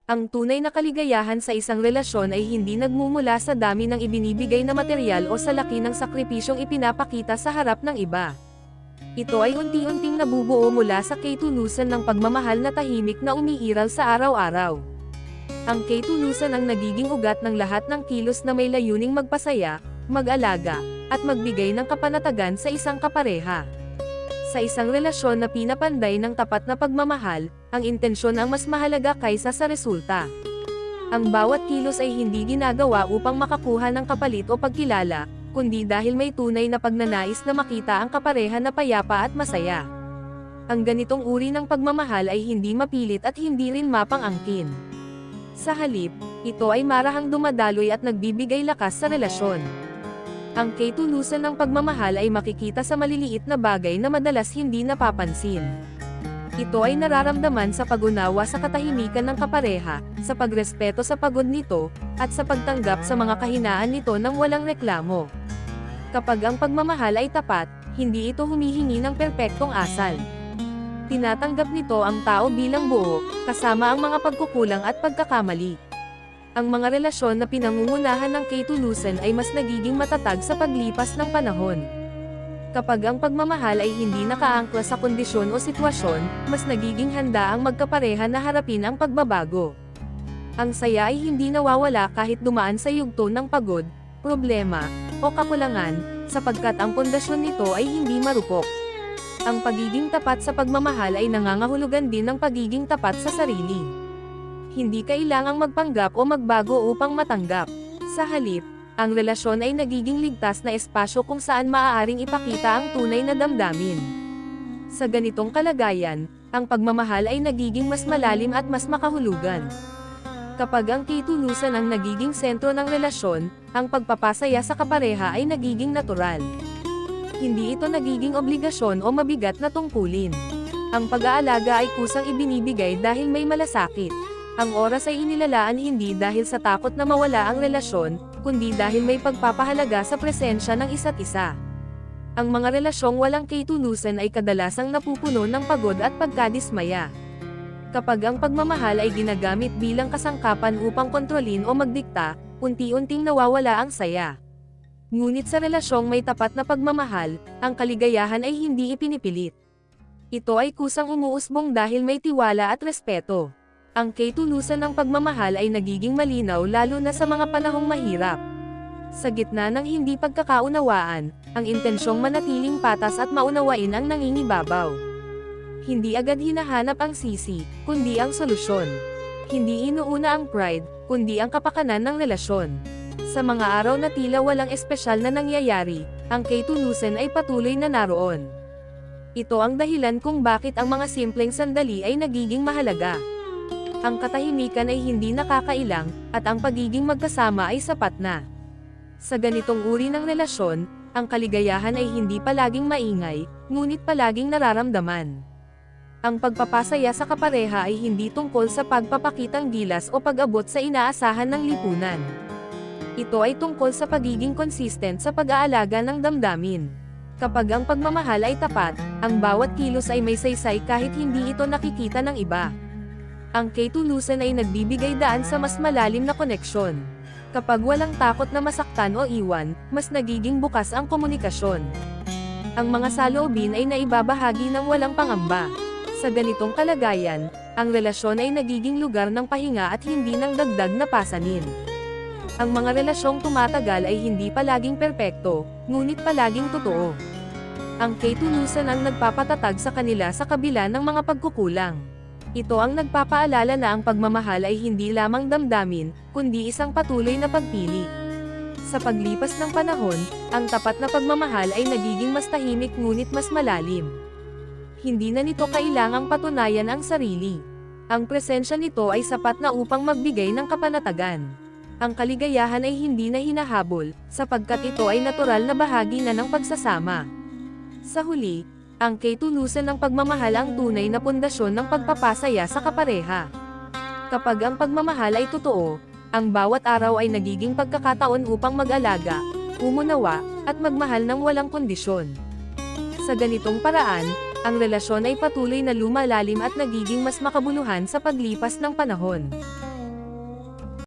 Ang tunay na kaligayahan sa isang relasyon ay hindi nagmumula sa dami ng ibinibigay na materyal o sa laki ng sakripisyong ipinapakita sa harap ng iba. Ito ay unti-unting nabubuo mula sa katulusan ng pagmamahal na tahimik na umiiral sa araw-araw. Ang katulusan ang nagiging ugat ng lahat ng kilos na may layuning magpasaya, mag-alaga, at magbigay ng kapanatagan sa isang kapareha. Sa isang relasyon na pinapanday ng tapat na pagmamahal, ang intensyon ang mas mahalaga kaysa sa resulta. Ang bawat kilos ay hindi ginagawa upang makakuha ng kapalit o pagkilala, kundi dahil may tunay na pagnanais na makita ang kapareha na payapa at masaya. Ang ganitong uri ng pagmamahal ay hindi mapilit at hindi rin mapang-angkin. Sa halip, ito ay marahang dumadaloy at nagbibigay lakas sa relasyon. Ang katulusan ng pagmamahal ay makikita sa maliliit na bagay na madalas hindi napapansin. Ito ay nararamdaman sa pag-unawa sa katahimikan ng kapareha, sa pagrespeto sa pagod nito, at sa pagtanggap sa mga kahinaan nito nang walang reklamo. Kapag ang pagmamahal ay tapat, hindi ito humihingi ng perpektong asal. Tinatanggap nito ang tao bilang buo, kasama ang mga pagkukulang at pagkakamali. Ang mga relasyon na pinangungunahan ng katulusan ay mas nagiging matatag sa paglipas ng panahon. Kapag ang pagmamahal ay hindi nakaangkla sa kondisyon o sitwasyon, mas nagiging handa ang magkapareha na harapin ang pagbabago. Ang saya ay hindi nawawala kahit dumaan sa yugto ng pagod, problema, o kakulangan, sapagkat ang pundasyon nito ay hindi marupok. Ang pagiging tapat sa pagmamahal ay nangangahulugan din ng pagiging tapat sa sarili. Hindi kailangang magpanggap o magbago upang matanggap. Sa halip, ang relasyon ay nagiging ligtas na espasyo kung saan maaaring ipakita ang tunay na damdamin. Sa ganitong kalagayan, ang pagmamahal ay nagiging mas malalim at mas makahulugan. Kapag ang katulusan ang nagiging sentro ng relasyon, ang pagpapasaya sa kapareha ay nagiging natural. Hindi ito nagiging obligasyon o mabigat na tungkulin. Ang pag-aalaga ay kusang ibinibigay dahil may malasakit. Ang oras ay inilalaan hindi dahil sa takot na mawala ang relasyon, kundi dahil may pagpapahalaga sa presensya ng isa't isa. Ang mga relasyong walang katulusan ay kadalasang napupuno ng pagod at pagkadismaya. Kapag ang pagmamahal ay ginagamit bilang kasangkapan upang kontrolin o magdikta, unti-unting nawawala ang saya. Ngunit sa relasyong may tapat na pagmamahal, ang kaligayahan ay hindi ipinipilit. Ito ay kusang umuusbong dahil may tiwala at respeto. Ang katulusan ng pagmamahal ay nagiging malinaw lalo na sa mga panahong mahirap. Sa gitna ng hindi pagkakaunawaan, ang intensyong manatiling patas at maunawain ang nangingibabaw. Hindi agad hinahanap ang sisi, kundi ang solusyon. Hindi inuuna ang pride, kundi ang kapakanan ng relasyon. Sa mga araw na tila walang espesyal na nangyayari, ang katulusan ay patuloy na naroon. Ito ang dahilan kung bakit ang mga simpleng sandali ay nagiging mahalaga. Ang katahimikan ay hindi nakakailang, at ang pagiging magkasama ay sapat na. Sa ganitong uri ng relasyon, ang kaligayahan ay hindi palaging maingay, ngunit palaging nararamdaman. Ang pagpapasaya sa kapareha ay hindi tungkol sa pagpapakitang gilas o pag-abot sa inaasahan ng lipunan. Ito ay tungkol sa pagiging consistent sa pag-aalaga ng damdamin. Kapag ang pagmamahal ay tapat, ang bawat kilos ay may saysay kahit hindi ito nakikita ng iba. Ang katulusan ay nagbibigay daan sa mas malalim na koneksyon. Kapag walang takot na masaktan o iwan, mas nagiging bukas ang komunikasyon. Ang mga saloobin ay naibabahagi ng walang pangamba. Sa ganitong kalagayan, ang relasyon ay nagiging lugar ng pahinga at hindi ng dagdag na pasanin. Ang mga relasyong tumatagal ay hindi palaging perpekto, ngunit palaging totoo. Ang katulusan ang nagpapatatag sa kanila sa kabila ng mga pagkukulang. Ito ang nagpapaalala na ang pagmamahal ay hindi lamang damdamin, kundi isang patuloy na pagpili. Sa paglipas ng panahon, ang tapat na pagmamahal ay nagiging mas tahimik ngunit mas malalim. Hindi na nito kailangang patunayan ang sarili. Ang presensya nito ay sapat na upang magbigay ng kapanatagan. Ang kaligayahan ay hindi na hinahabol, sapagkat ito ay natural na bahagi na ng pagsasama. Sa huli, ang katulusan ng pagmamahal ang tunay na pundasyon ng pagpapasaya sa kapareha. Kapag ang pagmamahal ay totoo, ang bawat araw ay nagiging pagkakataon upang mag-alaga, umunawa, at magmahal ng walang kondisyon. Sa ganitong paraan, ang relasyon ay patuloy na lumalalim at nagiging mas makabuluhan sa paglipas ng panahon.